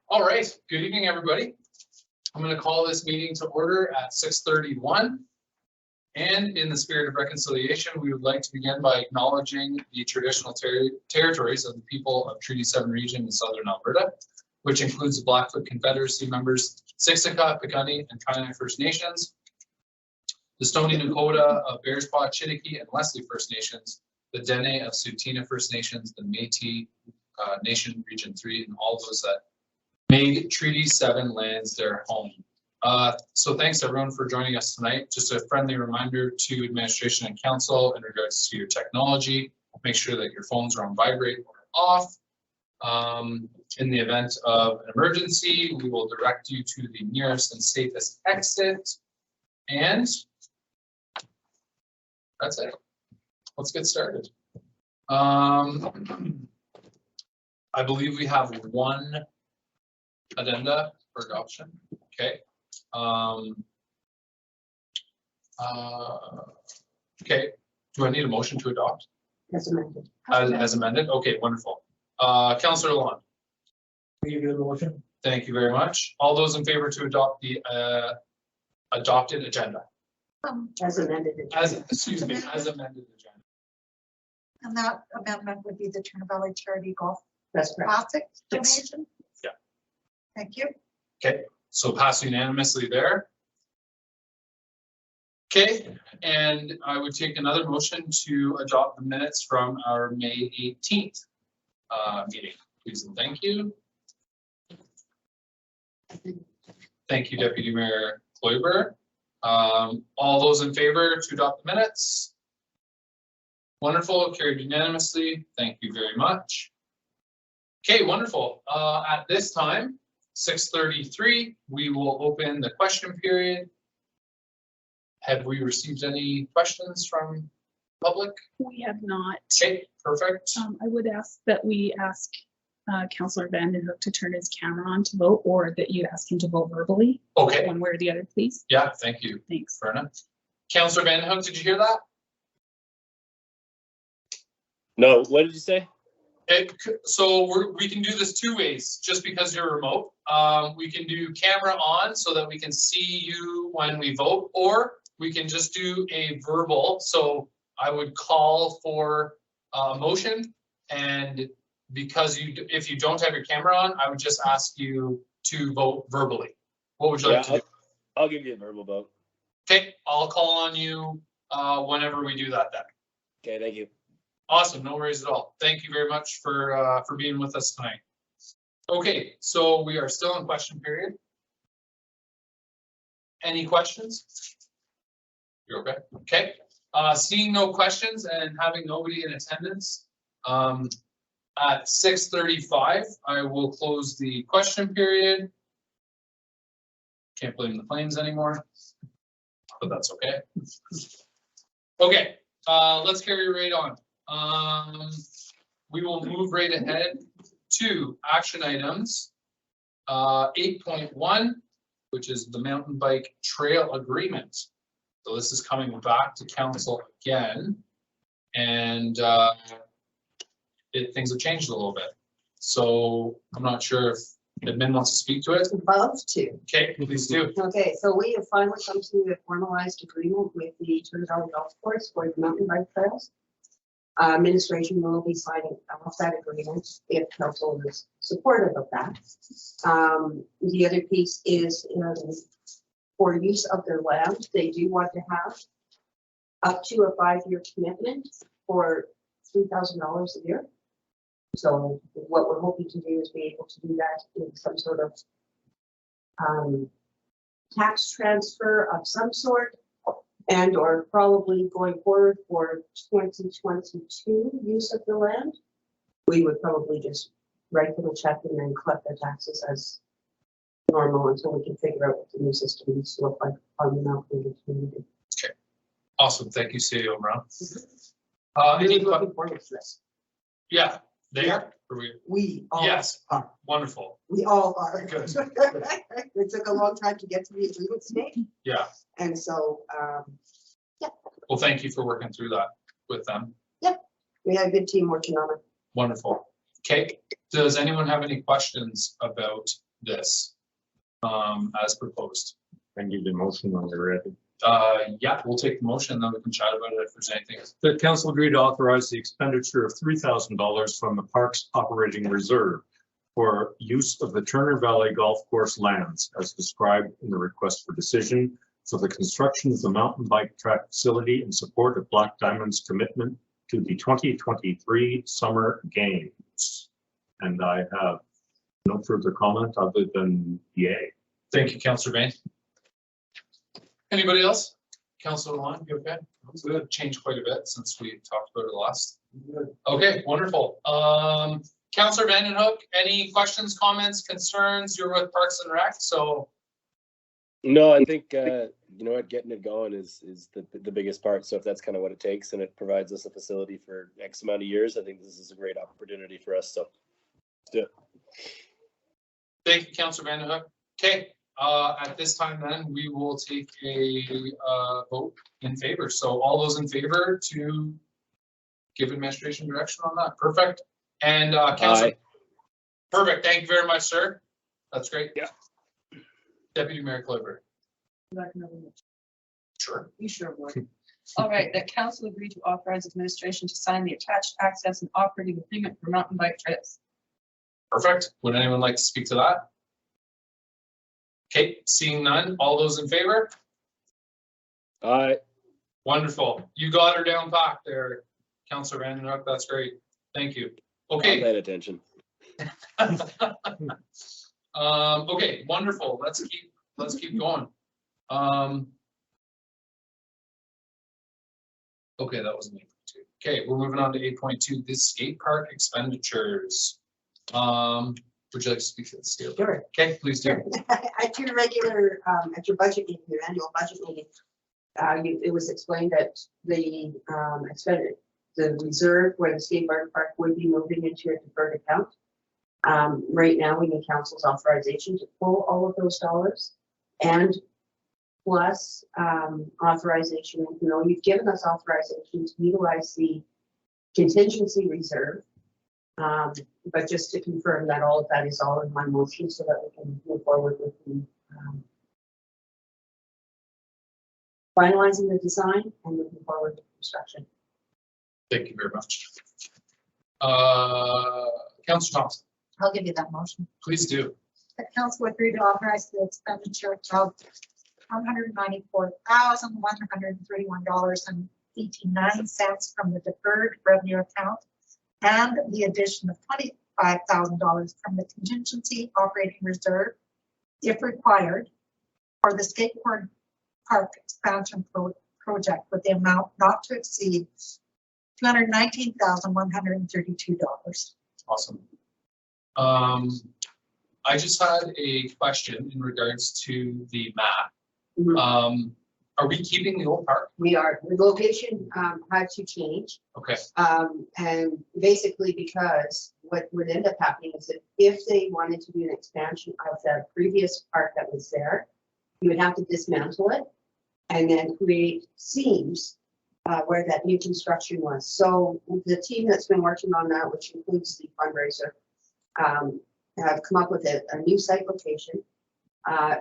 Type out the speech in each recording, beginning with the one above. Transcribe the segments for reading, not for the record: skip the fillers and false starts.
All right, good evening, everybody. I'm going to call this meeting to order at 6:31. And in the spirit of reconciliation, we would like to begin by acknowledging the traditional territories of the people of Treaty 7 region in southern Alberta, which includes the Blackfoot Confederacy members, Siksika, Piikani, and Kainai First Nations, the Stoney Nakoda of Bearspaw, Chiniki, and Leslie First Nations, the Dene of Tsuut'ina First Nations, the Métis Nation Region 3, and all those that made Treaty 7 lands their home. So thanks everyone for joining us tonight. Just a friendly reminder to administration and council in regards to your technology. Make sure that your phones are on vibrate or off. In the event of an emergency, we will direct you to the nearest and safest exit. And that's it. Let's get started. I believe we have one addenda for adoption. Okay. Okay. Do I need a motion to adopt? As amended. As amended? Okay, wonderful. Councillor Lalonde. Will you do the motion? Thank you very much. All those in favor to adopt the adopted agenda? As amended. Excuse me, as amended agenda. And that amendment would be the Turner Valley Charity Golf That's correct. Classic Yes. donation? Yeah. Thank you. Okay, so pass unanimously there. Okay, and I would take another motion to adopt the minutes from our May 18th meeting, please and thank you. Thank you, Deputy Mayor Kloiber. All those in favor to adopt the minutes? Wonderful, carried unanimously. Thank you very much. Okay, wonderful. At this time, 6:33, we will open the question period. Have we received any questions from public? We have not. Okay, perfect. I would ask that we ask Councillor Vandenhoek to turn his camera on to vote, or that you ask him to vote verbally. Okay, One way or the other, please. yeah, thank you, Thanks. Verna. Councillor Vandenhoek, did you hear that? No, what did you say? So we can do this two ways, just because you're remote. We can do camera on so that we can see you when we vote, or we can just do a verbal. So I would call for a motion, and because if you don't have your camera on, I would just ask you to vote verbally. What would you like to do? I'll give you a verbal vote. Okay, I'll call on you whenever we do that then. Okay, thank you. Awesome, no worries at all. Thank you very much for being with us tonight. Okay, so we are still in question period. Any questions? You're okay? Okay. Seeing no questions and having nobody in attendance, at 6:35, I will close the question period. Can't blame the flames anymore, but that's okay. Okay, let's carry right on. We will move right ahead to action items. 8.1, which is the mountain bike trail agreement. So this is coming back to council again, and things have changed a little bit. So I'm not sure if admin wants to speak to it. Above to. Okay, please do. Okay, so we have finally come to a formalized agreement with the Turner Valley Golf Course for the mountain bike trails. Administration will be signing off that agreement if council is supportive of that. The other piece is for use of their land. They do want to have up to a 5-year commitment for $3,000 a year. So what we're hoping to do is be able to do that in some sort of tax transfer of some sort, and or probably going forward for 2022 use of the land. We would probably just write them a check and then collect their taxes as normal until we can figure out what the new system needs to look like on the mountain community. Okay, awesome. Thank you, CEO Brown. Really looking forward to this. Yeah, there. Yeah. We all Yes, are. wonderful. We all are. Good. It took a long time to get to the agreement stage, Yeah. and so Well, thank you for working through that with them. we had a good team working on it. Wonderful. Okay. Does anyone have any questions about this? As proposed? I need a motion when you're ready. Yeah, we'll take the motion, then we can chat about it if there's anything. The council agreed to authorize the expenditure of $3,000 from the Parks Operating Reserve for use of the Turner Valley Golf Course lands as described in the request for decision for the construction of the mountain bike track facility in support of Black Diamond's commitment to the 2023 Summer Games. And I have no further comment other than yay. Thank you, Councillor Bain. Anybody else? Councillor Lon, you okay? Good. Changed quite a bit since we talked about it last. Okay, wonderful. Councillor Vandenhoek, any questions, comments, concerns? You're with Parks and Rec, so No, I think, you know what, getting it going is the biggest part. So if that's kind of what it takes and it provides us a facility for X amount of years, I think this is a great opportunity for us. So let's do it. thank you, Councillor Vandenhoek. Okay, at this time then, we will take a vote in favor. So all those in favor to give administration direction on that. Perfect. And Councillor. Aye. Perfect. Thank you very much, sir. That's great. Yeah. Deputy Mayor Clover. Sure. You sure would. All right, that council agreed to authorize administration to sign the attached access and operating agreement for mountain bike trails. Perfect. Would anyone like to speak to that? Okay, seeing none. All those in favor? Aye. Wonderful. You got her down pat there, Councillor Vandenhoek. That's great. Thank you. I'm Okay. paying attention. Okay, wonderful. Let's keep going. Okay, that wasn't 8.2. Okay, we're moving on to 8.2, the skate park expenditures. Would you like to speak to this? Sure. Okay, please do. At your regular, at your budget meeting, your annual budget meeting, it was explained that the the reserve where the skate park would be moving into a deferred account. Right now, we need council's authorization to pull all of those dollars and plus authorization, you've given us authorization to utilize the contingency reserve. But just to confirm that all of that is all in one motion so that we can move forward with the finalizing the design and moving forward with construction. Thank you very much. Councillor Thompson, I'll give you that motion. please do. The council agreed to authorize the expenditure of $194,131.89 from the deferred revenue account and the addition of $25,000 from the contingency operating reserve, if required, for the skateboard park expansion project with the amount not to exceed $219,132. Awesome. I just had a question in regards to the map. Mhm. Are we keeping the old park? We are, the location had to change. Okay, And basically because what would end up happening is that if they wanted to do an expansion of the previous park that was there, you would have to dismantle it and then create seams where that new construction was. So the team that's been working on that, which includes the fundraiser, have come up with a new site location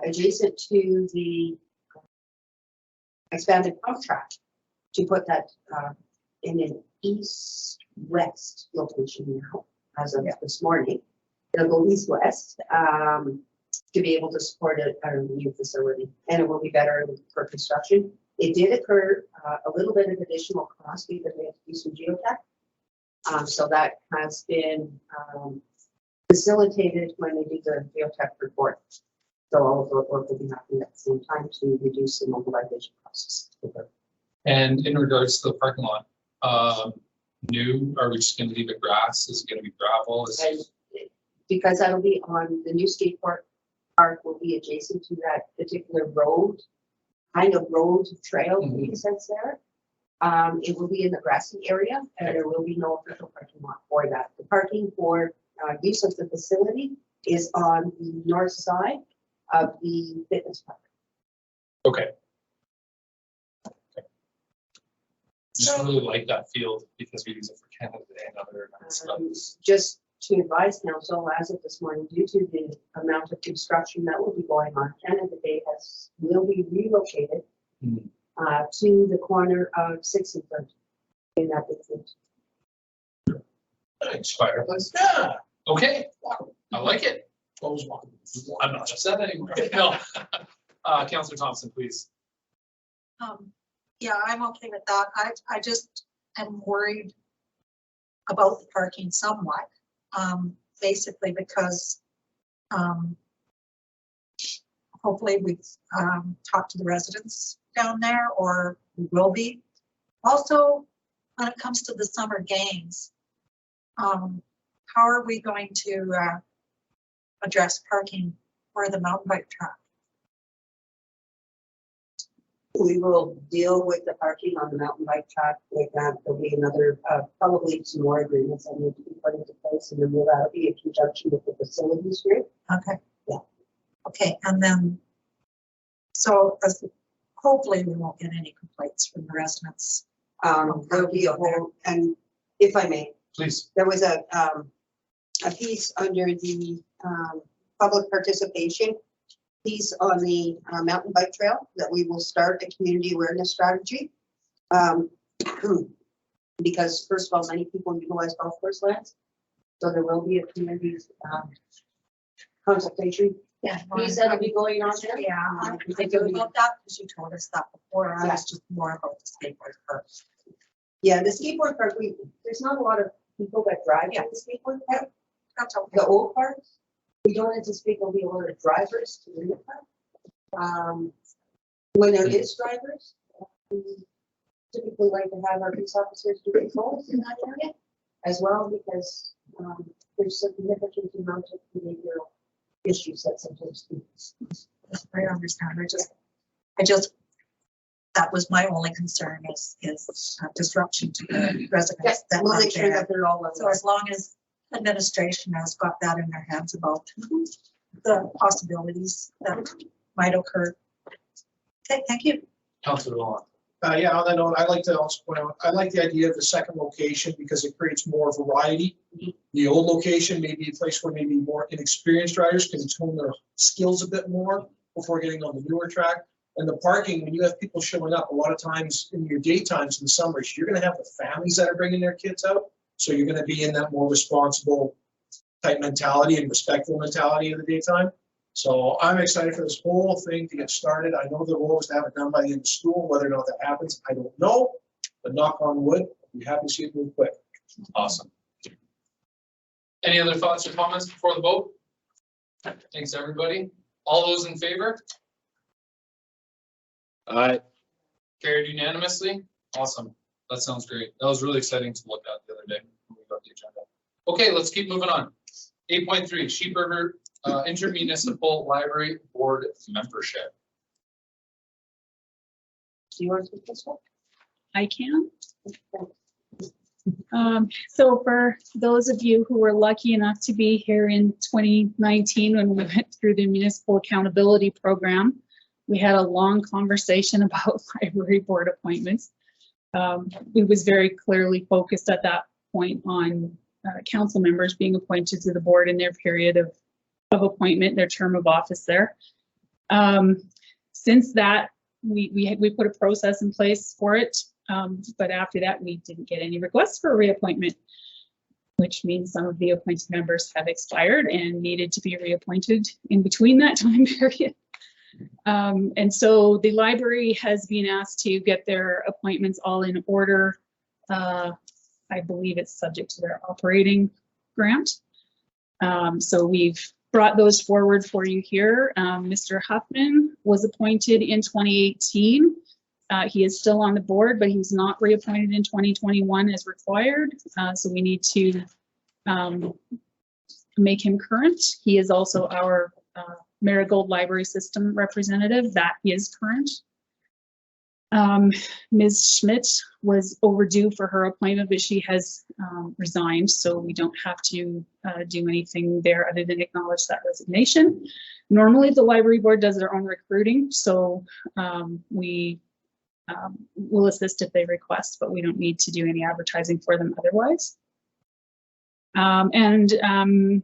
adjacent to the expanded pump track to put that in an east-west location now, as of this morning. It'll go east-west to be able to support a new facility, and it will be better for construction. It did occur a little bit of additional cost because we had to do some geotech. So that has been facilitated when they do the geotech report. So all of the work will be happening at the same time to reduce the mobilization costs. and in regards to the parking lot, new, are we just gonna leave it grass? Is it gonna be gravel? And because that'll be on the new skateboard park will be adjacent to that particular road, kind of road trail that's there. It will be in the grassy area and there will be no official parking lot for that. The parking for use of the facility is on the north side of the fitness park. Okay. Just really like that field because we use it for Canada Day and other events. Just to advise council as of this morning, due to the amount of construction that will be going on, Canada Day will be relocated to the corner of 6th and 3rd in that business. Thanks, fireplace. Yeah, okay, I like it. I'm not upset anymore. No. Councillor Thompson, please. Yeah, I'm okay with that. I just am worried about the parking somewhat, basically because hopefully we've talked to the residents down there, or we will be. Also, when it comes to the summer games, how are we going to address parking for the mountain bike track? We will deal with the parking on the mountain bike track like that. There'll be another, probably some more agreements that need to be put into place, and then that'll be in conjunction with the facilities group. Okay. Yeah. Okay, and then, so hopefully we won't get any complaints from the residents. There'll be a whole, and if I may, Please. there was a piece under the public participation piece on the mountain bike trail that we will start a community awareness strategy. Because first of all, many people utilize golf course lands. So there will be a community consultation Yeah. piece that'll be going on there. Yeah, I think think it'll be- about that because you told us that before. I Yeah. was just more about the skateboard first. Yeah, the skateboard park, there's not a lot of people that drive Yeah. at the skateboard park. That's okay. The old parks, we don't anticipate there'll be a lot of drivers to the new park. When there is drivers, we typically like to have our police officers do patrols in that area as well, because there's significant amount of behavioral issues that sometimes students. I understand. I just, that was my only concern is disruption to the residents that We'll live make sure there. that they're all. So as long as administration has got that in their hands about the possibilities that might occur. Okay, thank you. Councillor Long. Yeah, on that note, I'd like to also point out, I like the idea of the second location because it creates more variety. The old location may be a place where maybe more inexperienced riders can tone their skills a bit more before getting on the newer track. And the parking, when you have people showing up, a lot of times in your daytimes in the summers, you're gonna have the families that are bringing their kids out. So you're gonna be in that more responsible type mentality and respectful mentality of the daytime. So I'm excited for this whole thing to get started. I know the goal is to have it done by the end of school. Whether or not that happens, I don't know. But knock on wood, I'll be happy to see it move quick. Awesome. Any other thoughts or comments before the vote? Thanks, everybody. All those in favor? Aye. Carried unanimously. Awesome. That sounds great. That was really exciting to look at the other day when we got the agenda. Okay, let's keep moving on. 8.3, Sheep River Intermunicipal Library Board membership. Do you want to take this one? I can. So for those of you who were lucky enough to be here in 2019 when we went through the municipal accountability program, we had a long conversation about library board appointments. It was very clearly focused at that point on council members being appointed to the board in their period of appointment, their term of office there. Since that, we put a process in place for it, but after that, we didn't get any requests for reappointment, which means some of the appointed members have expired and needed to be reappointed in between that time period. And so the library has been asked to get their appointments all in order. I believe it's subject to their operating grant. So we've brought those forward for you here. Mr. Huffman was appointed in 2018. He is still on the board, but he's not reappointed in 2021 as required. So we need to make him current. He is also our Marigold Library System representative. That is current. Ms. Schmidt was overdue for her appointment, but she has resigned, so we don't have to do anything there other than acknowledge that resignation. Normally, the library board does their own recruiting, so we will assist if they request, but we don't need to do any advertising for them otherwise. Peggy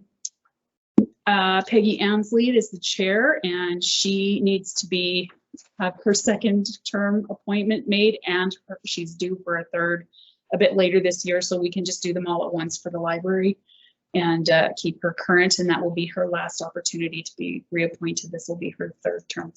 Ansley is the chair, and she needs to have her second term appointment made, and she's due for a third a bit later this year, so we can just do them all at once for the library and keep her current, and that will be her last opportunity to be reappointed. This will be her third term.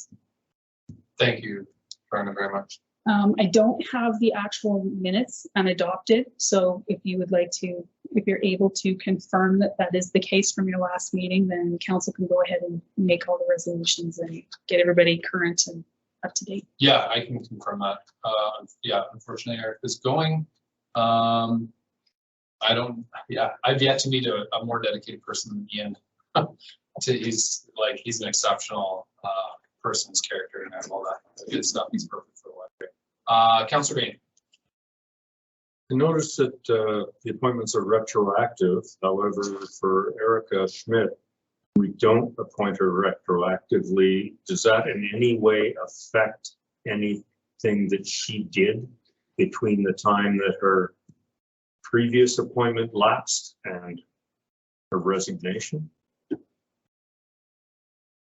Thank you, Brenda, very much. I don't have the actual minutes unadopted, so if you would like to, if you're able to confirm that that is the case from your last meeting, then council can go ahead and make all the resolutions and get everybody current and up to date. Yeah, I can confirm that. Yeah, unfortunately, Eric is going. I've yet to meet a more dedicated person than Ian. He's an exceptional person's character and all that good stuff. He's perfect for the library. Councillor Bain. I noticed that the appointments are retroactive. However, for Erica Schmidt, we don't appoint her retroactively. Does that in any way affect anything that she did between the time that her previous appointment lapsed and her resignation?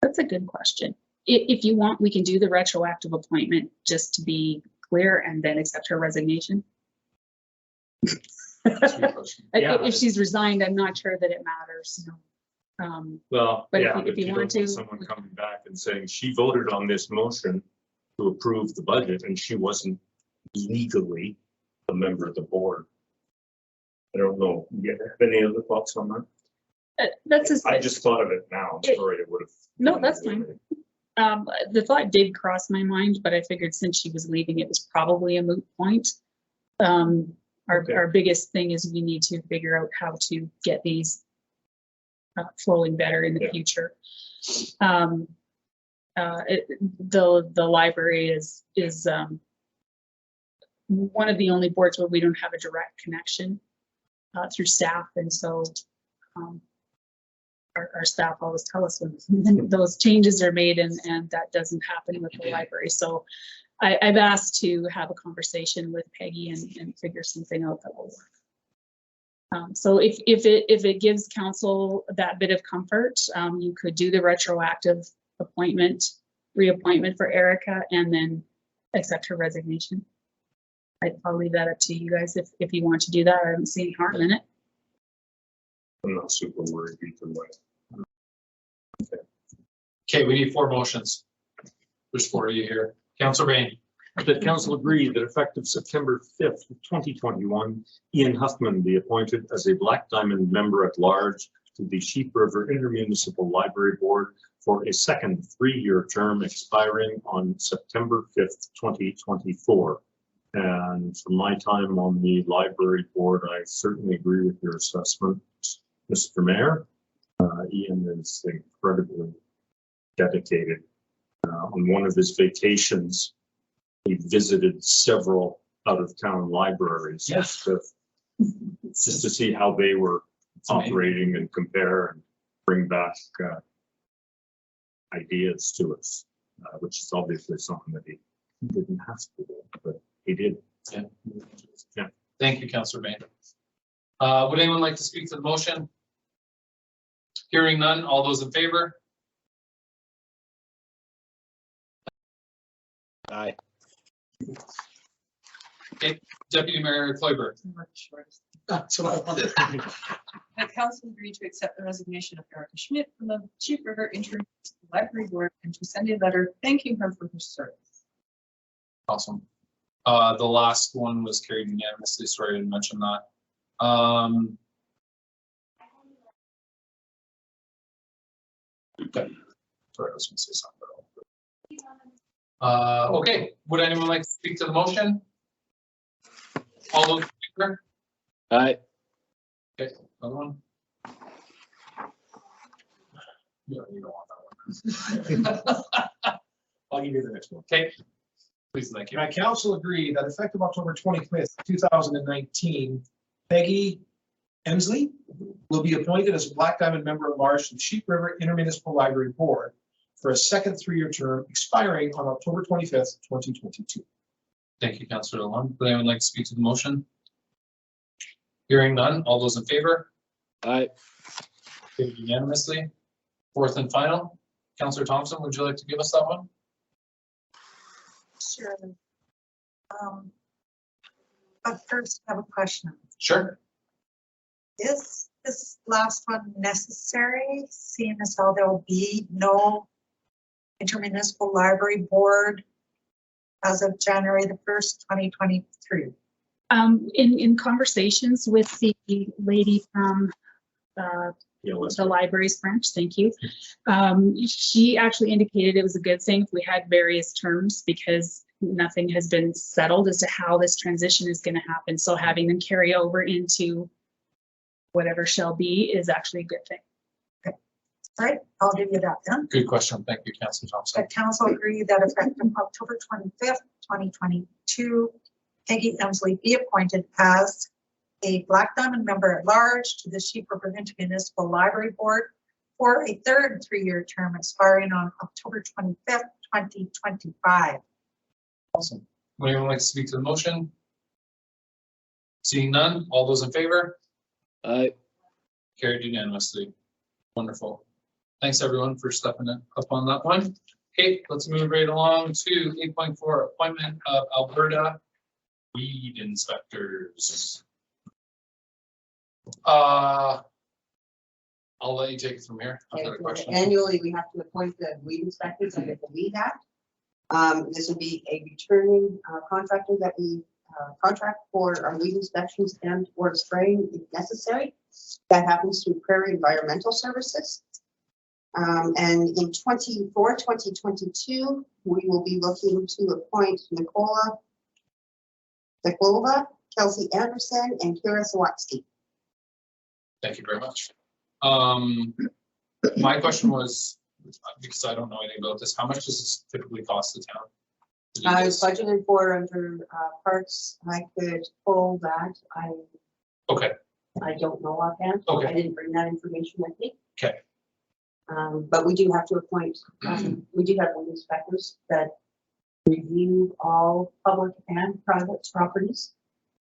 That's a good question. If you want, we can do the retroactive appointment just to be clear and then accept her resignation. That's a good question. Yeah. If she's resigned, I'm not sure that it matters. Well, But yeah, if but you you want don't want to- someone coming back and saying she voted on this motion to approve the budget and she wasn't legally a member of the board. I don't know. You have any other thoughts on that? I just thought of it now. I'm sorry, it would have. No, that's fine. The thought did cross my mind, but I figured since she was leaving, it was probably a moot point. Okay. Our biggest thing is we need to figure out how to get these flowing better in the Yeah. future. The library is one of the only boards where we don't have a direct connection through staff, and so our staff always tell us when those changes are made, and that doesn't happen with the library. So I've asked to have a conversation with Peggy and figure something out that will work. So if it gives council that bit of comfort, you could do the retroactive reappointment for Erica, and then accept her resignation. I'll leave that up to you guys if you want to do that. I don't see any harm in it. I'm not super worried either way. Okay, we need 4 motions. There's 4 of you here. Councillor Bain. That council agree that effective September 5th, 2021, Ian Huffman be appointed as a Black Diamond member at large to the Sheep River Intermunicipal Library Board for a second 3-year term expiring on September 5th, 2024. And from my time on the library board, I certainly agree with your assessment, Mr. Mayor. Ian is incredibly dedicated. On one of his vacations, he visited several out-of-town libraries. Yes. Just to see how they were operating and compare and bring back ideas to us, which is obviously something that he didn't have to do, but he did. Yeah. Yeah. Thank you, Councillor Bain. Would anyone like to speak to the motion? Hearing none, all those in favor? Aye. Okay, Deputy Mayor Cloyber. That's what I wanted. That council agreed to accept the resignation of Erica Schmidt from the Sheep River Interim Library Board and to send a letter thanking her for her service. Awesome. The last one was carried unanimously. Sorry, I didn't mention that. Okay. Sorry, I was gonna say something. Okay, would anyone like to speak to the motion? All those in favor? Aye. Okay, another one. Yeah, you don't want that one. I'll give you the next one. Okay. Please, thank you. My council agree that effective October 25th, 2019, Peggy Emsley will be appointed as a Black Diamond member at large to the Sheep River Intermunicipal Library Board for a second 3-year term expiring on October 25th, 2022. Thank you, Councillor Lalonde. Would anyone like to speak to the motion? Hearing none, all those in favor? Aye. Carried unanimously. Fourth and final, Counselor Thompson, would you like to give us that one? Sure. But first, I have a question. Sure. Is this last one necessary, seeing as how there will be no intermunicipal library board as of January the 1st, 2023? In conversations with the lady from the library's branch, thank you. She actually indicated it was a good thing if we had various terms because nothing has been settled as to how this transition is going to happen. So having them carry over into whatever shall be is actually a good thing. All right, I'll give you that then. Good question. Thank you, Counselor Thompson. The council agreed that effective October 25th, 2022, Peggy Emsley be appointed as a Black Diamond member at large to the Sheep River Intermunicipal Library Board for a third 3-year term expiring on October 25th, 2025. Awesome. Would anyone like to speak to the motion? Seeing none, all those in favor? Aye. Carried unanimously. Wonderful. Thanks, everyone, for stepping up on that one. Okay, let's move right along to 8.4, appointment of Alberta weed inspectors. I'll let you take it from here. I've got a question. Annually, we have to appoint the weed inspectors under the Weed Act. This would be a returning contractor that we contract for our weed inspections and or spraying if necessary. That happens through Prairie Environmental Services. And in 2022, we will be looking to appoint Nicola Zaklova, Kelsey Anderson, and Kira Sawatsky. Thank you very much. My question was, because I don't know anything about this, how much does this typically cost the town? to do I this? budgeted for under parks. I could pull that. Okay, I don't know offhand. Okay. I didn't bring that information with me. okay, But we do have to appoint, we do have weed inspectors that review all public and private properties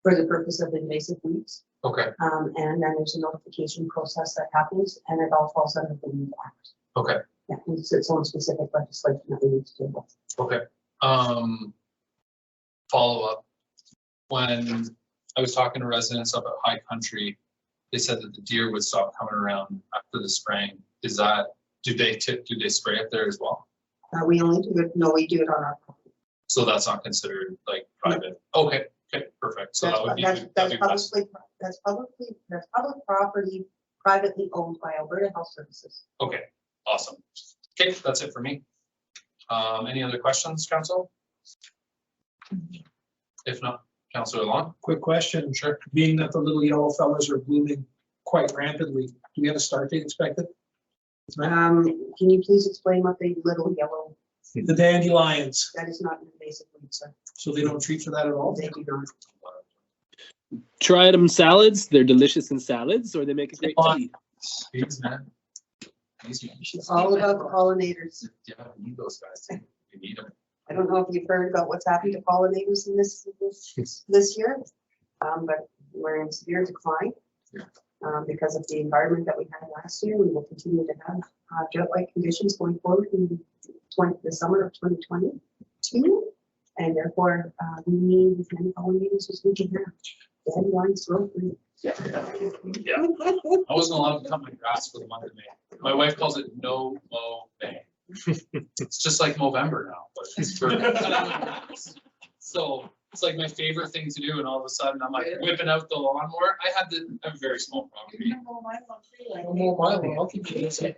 for the purpose of invasive weeds. okay, And then there's a notification process that happens and it all falls under the Weed Act. okay, Yeah, it's its own specific legislation that we need to do. okay. Follow up. When I was talking to residents up at High Country, they said that the deer would stop coming around after the spraying. Is that, do they spray up there as well? We only do it, no, we do it on our property. So that's not considered like private? Okay, okay, perfect. So that would be. That's that'd be best. that's public property privately owned by Alberta Health Services. Okay, awesome. Okay, that's it for me. Any other questions, council? If not, Councillor Long? Quick question, Sure. being that the little yellow fellas are blooming quite rampantly, do we have a start date expected? Can you please explain what the little yellow, The dandelions, that is not an invasive weed, sir. so they don't treat for that at all? They do not. Try them salads. They're delicious in salads, or they make a great tea. Jeez, man. These you It's all about the pollinators. yeah, we need those guys. We need them. I don't know if you've heard about what's happened to pollinators in this year, but we're in severe decline. Yeah. Because of the environment that we had last year. We will continue to have drought-like conditions going forward in the summer of 2022. And therefore, we need as many pollinators as we can have. Dandelions, rose. Yeah. I wasn't allowed to cut my grass for the month of May. My wife calls it no mow May. It's just like Movember now, but it's perfect. So it's like my favorite thing to do, and all of a sudden I'm like whipping out the lawnmower. I have a very small property. I'll keep you busy.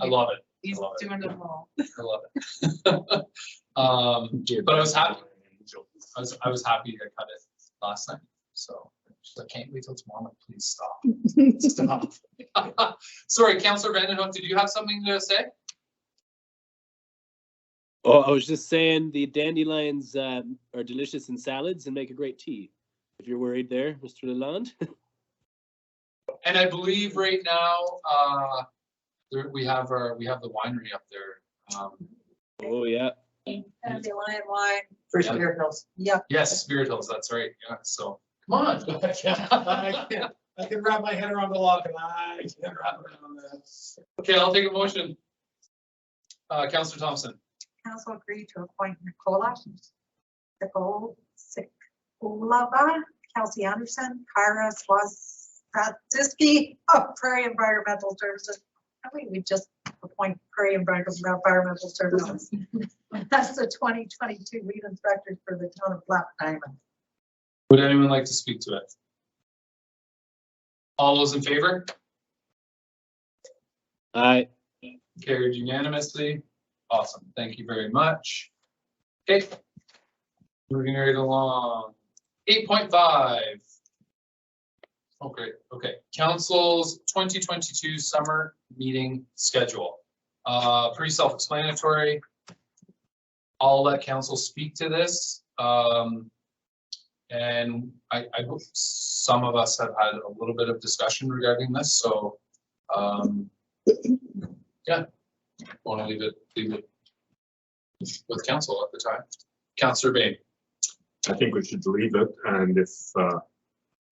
I love it. He's I love it. doing it all. I love it. But I was happy. I was happy to cut it last night. So she's like, can't wait till tomorrow. I'm like, please stop. Stop. Sorry, Councillor Vandenhoek, did you have something to say? Oh, I was just saying the dandelions are delicious in salads and make a great tea. If you're worried there, Mr. Lalonde. And I believe right now, we have the winery up there. Oh yeah. Dandelion wine. For Yeah. Spirit Hills. Yeah. Yes, Spirit Hills, that's right. Yeah, so come on. I can wrap my head around the law, and I can't wrap around that. Okay, I'll take a motion. Counselor Thompson, Council agreed to appoint Nicole Sikulava, Kelsey Anderson, Kyra Swaziski of Prairie Environmental Services. I think we just appoint Prairie Environmental Services. That's the 2022 lead inspectors for the town of Black Diamond. would anyone like to speak to it? All those in favor? Aye. Carried unanimously. Awesome. Thank you very much. Okay. Moving right along. 8.5. Oh, great. Okay. Council's 2022 summer meeting schedule. Pretty self-explanatory. I'll let council speak to this. And I hope some of us have had a little bit of discussion regarding this. So, yeah, want to leave it with council at the time. Councillor Bain. I think we should leave it, and if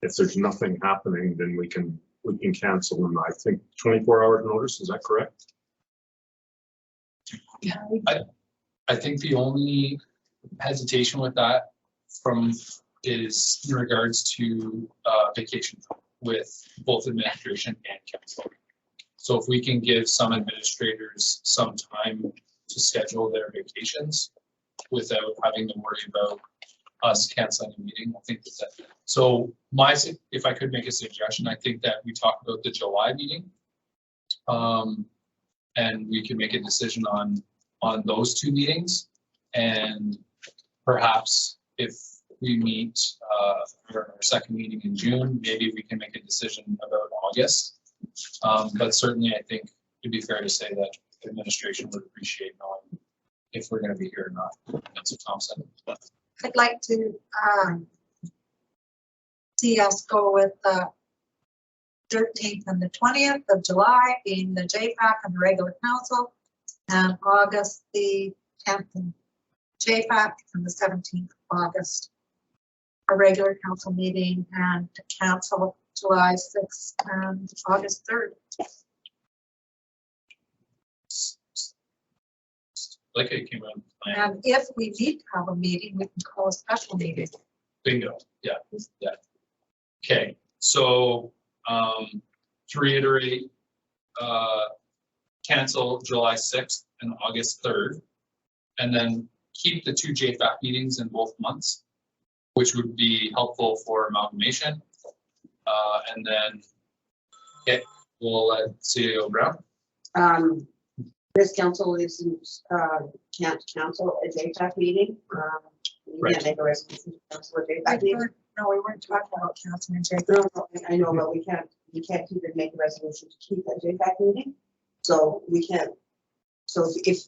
there's nothing happening, then we can cancel them. I think 24 hour notice, is that correct? I think the only hesitation with that is in regards to vacation with both administration and council. So if we can give some administrators some time to schedule their vacations without having to worry about us canceling a meeting, I think that. So if I could make a suggestion, I think that we talk about the July meeting. And we can make a decision on those two meetings. And perhaps if we meet our second meeting in June, maybe we can make a decision about August. But certainly I think it'd be fair to say that administration would appreciate knowing if we're going to be here or not. Councilor Thompson. I'd like to see us go with the 13th and the 20th of July being the JPAC and the regular council, and August the 10th and JPAC and the 17th of August a regular council meeting, and to cancel July 6th and August 3rd. Like it came out. And if we need to have a meeting, we can call a special meeting. Bingo. Yeah. Yeah. Okay. So to reiterate, cancel July 6th and August 3rd, and then keep the two JFAC meetings in both months, which would be helpful for amalgamation. And then, okay, we'll let CEO Brown. This council can't cancel a JPAC meeting. We Right. can't make a resolution to cancel a JPAC meeting. No, we weren't talking about canceling JPAC. No, I know, but we can't even make a resolution to keep a JPAC meeting. So we can't. So if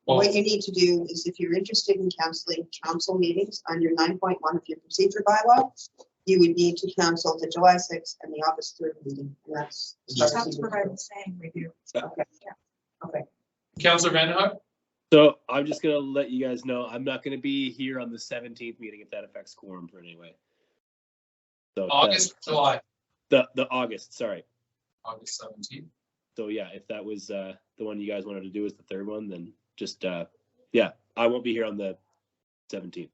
Well, what you need to do is, if you're interested in canceling council meetings under 9.1 of your procedure bylaw, you would need to cancel the July 6th and the August 3rd meeting, and that's. That's what I was saying we do. Okay. Okay. Councillor Vandenhoek, So I'm just gonna let you guys know, I'm not gonna be here on the 17th meeting if that affects quorum for any way. So August, July, the August, sorry. August 17th. So yeah, if that was the one you guys wanted to do as the third one, then just yeah, I won't be here on the 17th.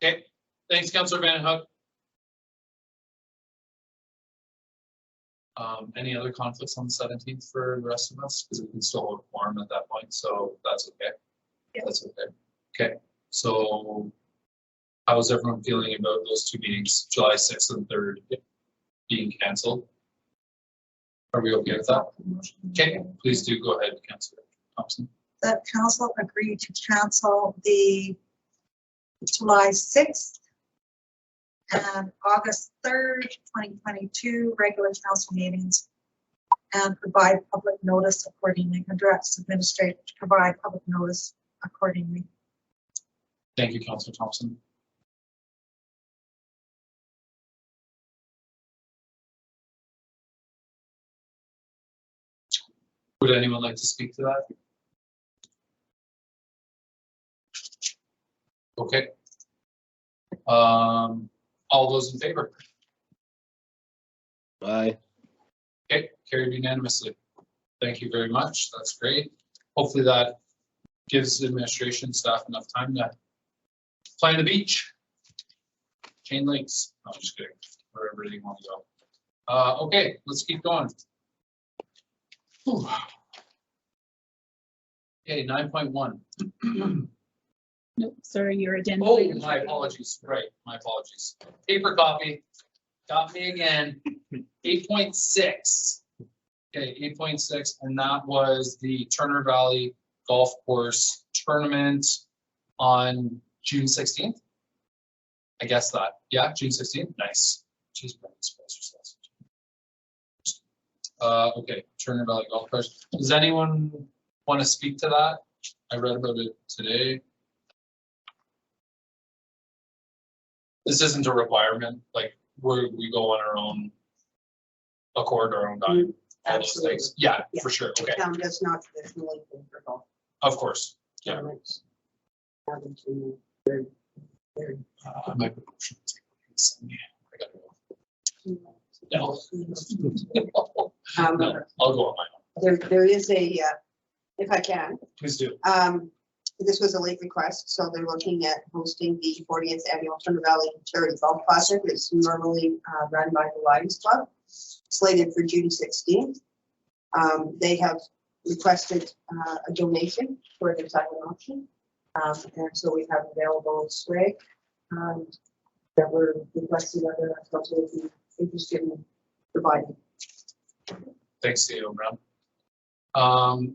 Okay, thanks, Councillor Vandenhoek. Any other conflicts on the 17th for the rest of us? Because we can still hold a quorum at that point, so that's okay. Yeah. That's okay. Okay, so how is everyone feeling about those two meetings, July 6th and 3rd being canceled? Are we okay with that? Okay, please do go ahead, Councillor Thompson. That council agreed to cancel the July 6th and August 3rd, 2022 regular council meetings, and provide public notice accordingly, and directs administrator to provide public notice accordingly. Thank you, Councillor Thompson. Would anyone like to speak to that? Okay. All those in favor? Aye. Okay, carried unanimously. Thank you very much. That's great. Hopefully that gives the administration staff enough time to plan the beach. Chain links. No, I'm just kidding. Wherever you want to go. Okay, let's keep going. Whew. Okay, 9.1. Nope, sorry, your agenda. Oh, items my are- apologies. Right, my apologies. Paper copy. Got me again. 8.6. Okay, 8.6, and that was the Turner Valley Golf Course Tournament on June 16th. I guess that, yeah, June 16th, nice. Jeez, okay, Turner Valley Golf Course. Does anyone want to speak to that? I read about it today. This isn't a requirement, like, we go on our own accord, our own dime, all those Absolutely. things. Yeah, Yeah. for sure, The okay, town does not traditionally pay for golf of course. Yeah. tournaments. Having to- they're- they're- I might be pushing this. I gotta go. No. No, I'll go on my own. There is a, if I can, Please do. this was a late request, so they're looking at hosting the 40th annual Turner Valley Charity Golf Classic. It's normally run by the Lions Club, slated for June 16th. They have requested a donation for their silent auction. And so we have available swag that we're requesting other council would be interested in providing. Thanks, Theo Brown.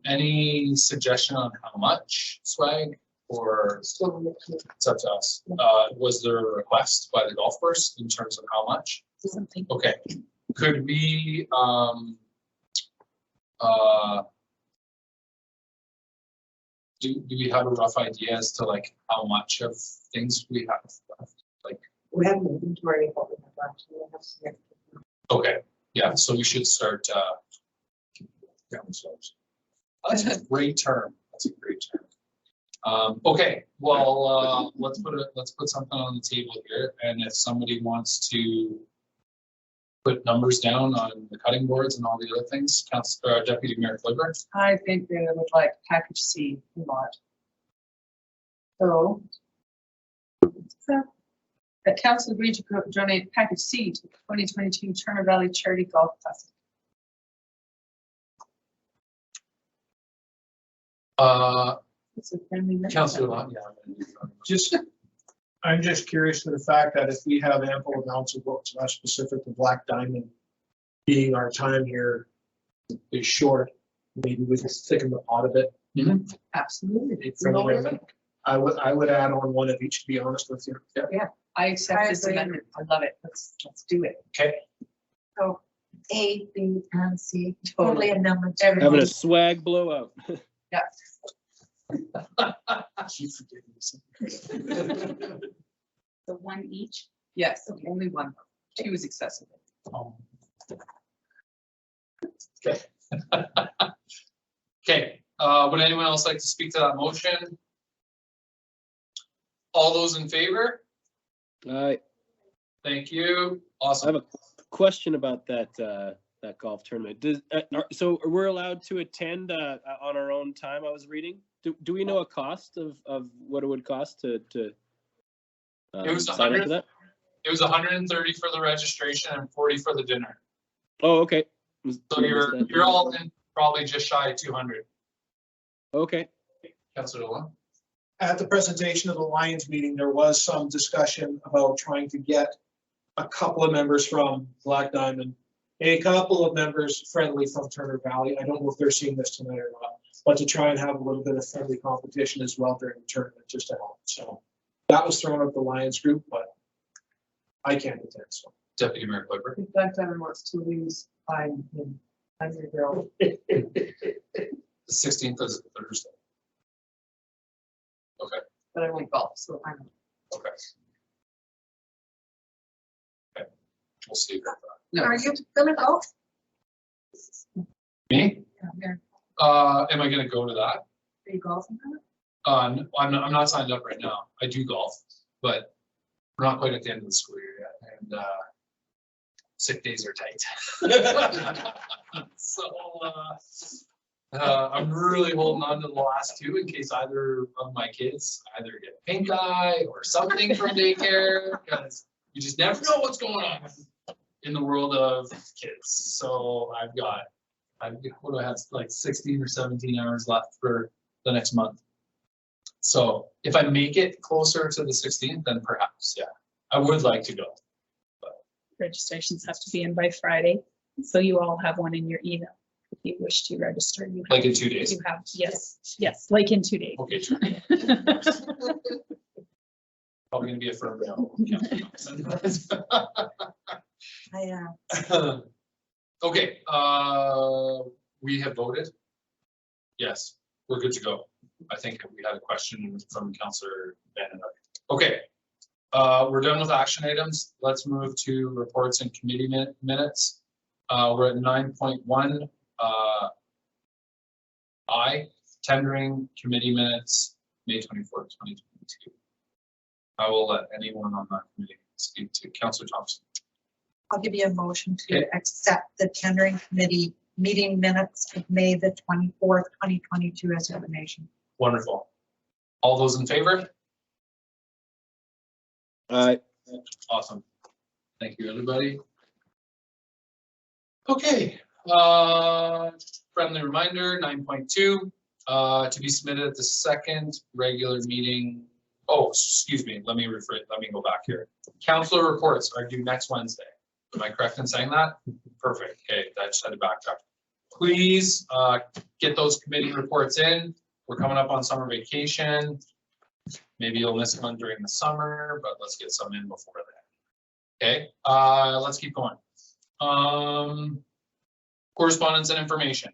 Any suggestion on how much swag or Still looking it's up to us? Was there a request by the golf course in terms of how much? Something. Okay, could we, do we have a rough idea as to like how much of things we have left? Like, We have an inventory of what we have left. We have significant. okay, yeah, so we should start, yeah, that's a great term. That's a great term. Okay, well, let's put something on the table here, and if somebody wants to put numbers down on the cutting boards and all the other things, Deputy Mayor Kliber. I think they would like package C a lot. So. The council agreed to donate package C to the 2022 Turner Valley Charity Golf Classic. It's a friendly. amendment. Councilor Lott, yeah. Just, I'm just curious to the fact that if we have ample amounts of what's not specific to Black Diamond, being our time here is short, maybe we can thicken the pot a bit. Absolutely. I would add on one of each, to be honest with you. Yeah. I accept this amendment. I love it. Let's do it. Okay, So A, B, and C, totally a number. Having a swag blowout. Yeah. Keep forgetting me. The one each. Yes, only one. Two is excessive. Okay. Okay, would anyone else like to speak to that motion? All those in favor? Aye. Thank you. I Awesome. have a question about that, that golf tournament. So we're allowed to attend, on our own time, I was reading? Do we know a cost of what it would cost to It was sign up 100. for that? It was 130 for the registration and 40 for the dinner. Oh, okay. So you're all in probably just shy of 200. Okay. Councilor Long. At the presentation of the Lions meeting, there was some discussion about trying to get a couple of members from Black Diamond, a couple of members friendly from Turner Valley. I don't know if they're seeing this tonight or not, but to try and have a little bit of friendly competition as well during the tournament, just to help. So that was thrown up the Lions group, but I can't attend, so. Deputy Mayor Kliber. If Black Diamond wants to lose, I'm your girl. The 16th is a Thursday. Okay, But I like golf, so I'm. okay. Okay, we'll see about that. No. Are you gonna go? Me? Are Am I gonna go to that? you golfing? I'm not signed up right now. I do golf, but we're not quite at the end of the school year yet. And sick days are tight. So, I'm really holding on to the last two in case either of my kids either get pink eye or something from daycare, because you just never know what's going on in the world of kids. So I what do I have, like 16 or 17 hours left for the next month. So if I make it closer to the 16th, then perhaps, yeah, I would like to go. Registrations have to be in by Friday, so you all have one in your email. If you wish to register, you have. Like in 2 days. You have, yes, like in 2 days. Okay, sure. Probably gonna be a firm no. Okay, we have voted. Yes, we're good to go. I think we had a question from Councillor Van. Okay, we're done with action items. Let's move to reports and committee minutes. We're at 9.1. Tendering committee minutes, May 24th, 2022. I will let anyone on that committee speak to. Councillor Thompson. I'll give you a motion to Okay. accept the tendering committee meeting minutes of May the 24th, 2022 as information. Wonderful. All those in favor? Awesome. Thank you, everybody. Okay, friendly reminder, 9.2, to be submitted at the second regular meeting. Oh, excuse me, let me go back here. Councilor reports are due next Wednesday. Am I correct in saying that? Perfect. Okay, I just had to backtrack. Please get those committee reports in. We're coming up on summer vacation. Maybe you'll miss one during the summer, but let's get some in before that. Okay, let's keep going. Correspondence and information.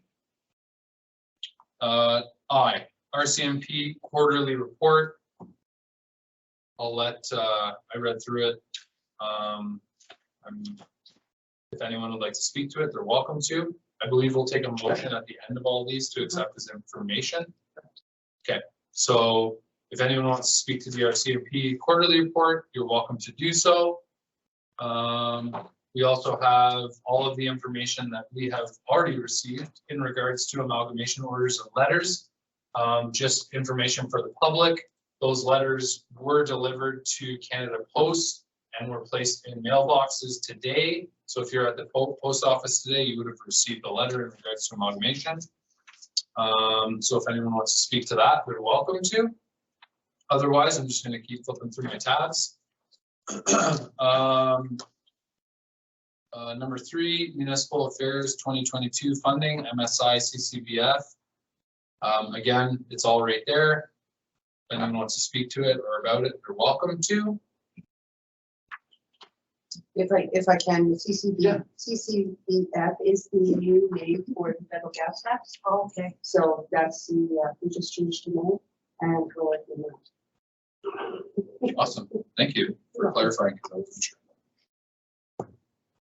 RCMP quarterly report. I'll let, I read through it. If anyone would like to speak to it, they're welcome to. I believe we'll take a motion at the end of all these to accept this information. Okay, so if anyone wants to speak to the RCMP quarterly report, you're welcome to do so. We also have all of the information that we have already received in regards to amalgamation orders and letters. Just information for the public. Those letters were delivered to Canada Post and were placed in mailboxes today. So if you're at the post office today, you would have received a letter in regards to amalgamation. So if anyone wants to speak to that, they're welcome to. Otherwise, I'm just going to keep flipping through my tabs. Number 3, Municipal Affairs 2022 funding, MSI CCBF. Again, it's all right there. If anyone wants to speak to it or about it, they're welcome to. If I can, the CCBF is the new name for the federal gas tax. Okay. So that's the, we just changed the name and go with the name. Awesome. Thank you for clarifying.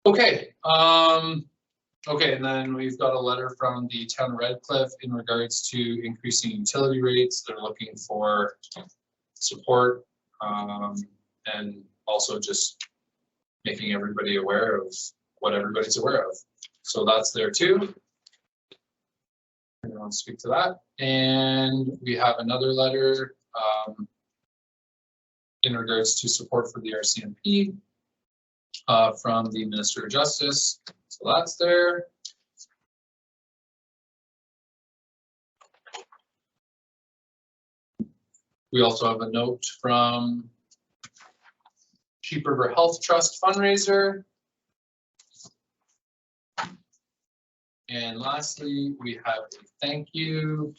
Okay. Okay, and then we've got a letter from the town of Red Cliff in regards to increasing utility rates. They're looking for support and also just making everybody aware of what everybody's aware of. So that's there too. Anyone speak to that? And we have another letter in regards to support for the RCMP from the Minister of Justice. So that's there. We also have a note from Sheep River Health Trust fundraiser. And lastly, we have a thank you.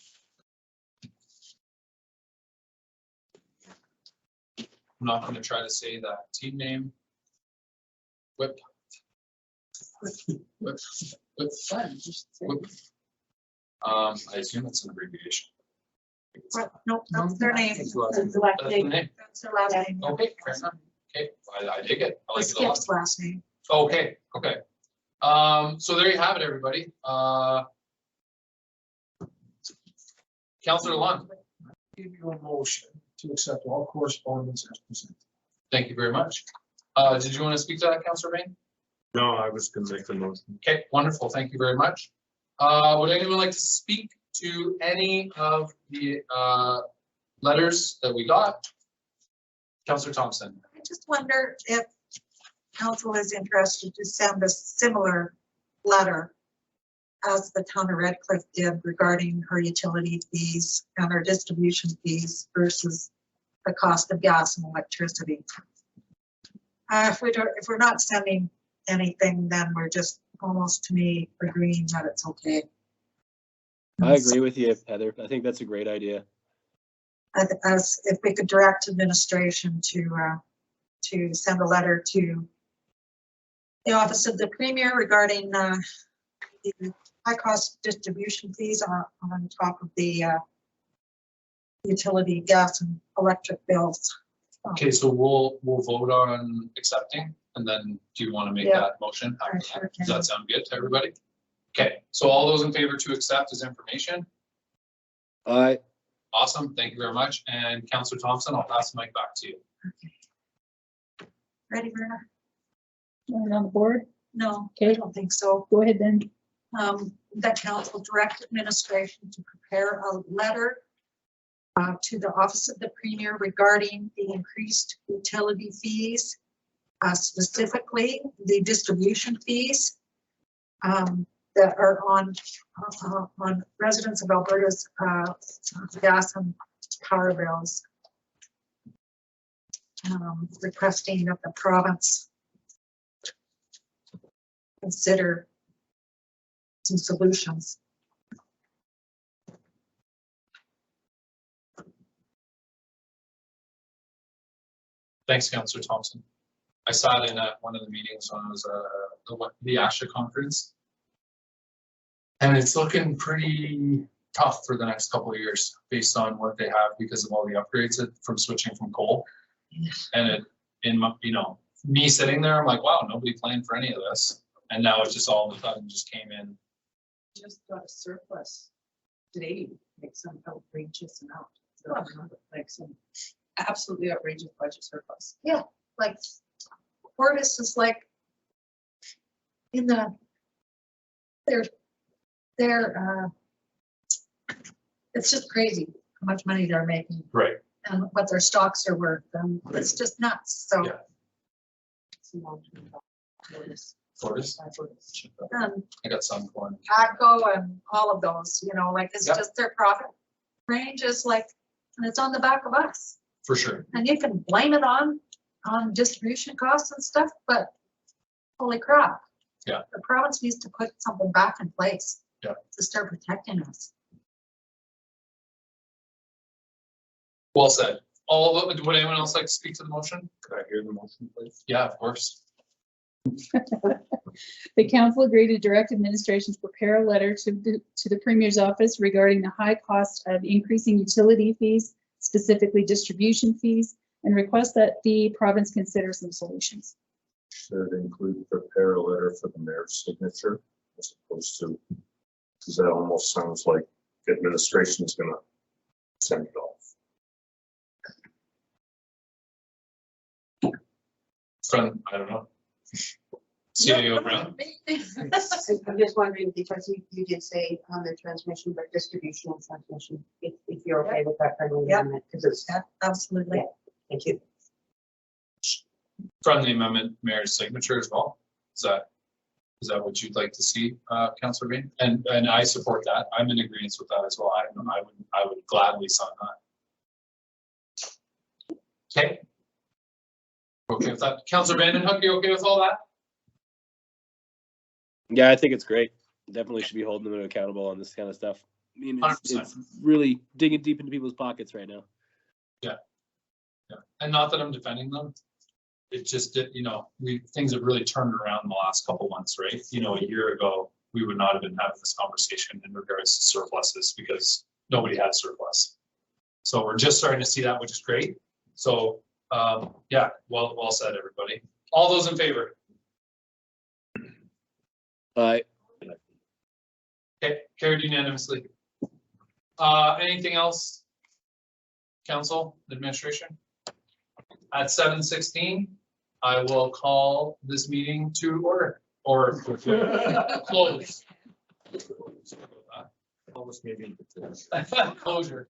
I'm not going to try to say that team name. Whip. Whip. I assume it's an abbreviation. Nope, that's their name. That's the last That's the last That's the name. name. That's their last name. Okay, fair enough. Okay, I dig it. I like It's it a lot. Skip's last name. Okay, okay. So there you have it, everybody. Councillor Lund, Give you a motion to accept all correspondence as presented. thank you very much. Did you want to speak to that, Councillor Bain? No, I was gonna make the motion. Okay, wonderful. Thank you very much. Would anyone like to speak to any of the letters that we got? Councillor Thompson. I just wonder if council is interested to send a similar letter as the town of Redcliffe did regarding her utility fees and her distribution fees versus the cost of gas and electricity. If we're not sending anything, then we're just almost, to me, agreeing that it's okay. I agree with you, Heather. I think that's a great idea. As if we could direct administration to send a letter to the office of the premier regarding the high cost distribution fees on top of the utility, gas and electric bills. Okay, so we'll vote on accepting, and then do you want to make Yeah. that motion? I sure Does can. that sound good to everybody? Okay, so all those in favor to accept as information? I Awesome, thank you very much. And Councillor Thompson, I'll pass the mic back to you. Ready, Verna? Anyone on the board? No, I Okay, don't think so. go ahead then. That council direct administration to prepare a letter to the office of the premier regarding the increased utility fees, specifically the distribution fees that are on residents of Alberta's gas and power bills. Requesting that the province consider some solutions. Thanks, Councillor Thompson. I sat in at one of the meetings when I was the ASHA conference. And it's looking pretty tough for the next couple of years based on what they have because of all the upgrades from switching from coal. And me sitting there, I'm like, wow, nobody planned for any of this. And now it just all of a sudden just came in. Just got a surplus today, like some outrageous amount. Like some absolutely outrageous budget surplus. Like Fortis is like in the they're it's just crazy how much money they're making Right. and what their stocks are worth. It's just nuts. So Yeah. Fortis. I got some corn. AGCO and all of those, like it's Yep. just their profit range is like, and it's on the back of us. For sure. And you can blame it on distribution costs and stuff, but holy crap. Yeah. The province needs to put something back in place. Yeah. To start protecting us. Well said. Would anyone else like to speak to the motion? Could I hear the motion, please? Yeah, of course. The council agreed to direct administration to prepare a letter to the premier's office regarding the high cost of increasing utility fees, specifically distribution fees, and request that the province consider some solutions. Should include prepare a letter for the mayor's signature as opposed to, because that almost sounds like the administration's gonna send it off. From, I don't know. CAO Brown? I'm just wondering, because you did say on the transmission, but distribution and transmission, if you're okay with that friendly Yep. amendment, because it's, Yeah, absolutely. thank you. From the amendment mayor's signature as well? Is that what you'd like to see, Councillor Bain? And I support that. I'm in agreement with that as well. I would gladly sign that. Okay. Okay with that. Councillor Vandenhoek, you okay with all that? Yeah, I think it's great. Definitely should be holding them accountable on this kind of stuff. I mean, it's 100%. really digging deep into people's pockets right now. Yeah. And not that I'm defending them. It just, things have really turned around in the last couple months, right? A year ago, we would not have been having this conversation in regards to surpluses because nobody had surplus. So we're just starting to see that, which is great. So, yeah, well said, everybody. All those in favor? But Okay, carried unanimously. Anything else? Council, administration? At 7:16, I will call this meeting to order. or close. Almost maybe. Closure.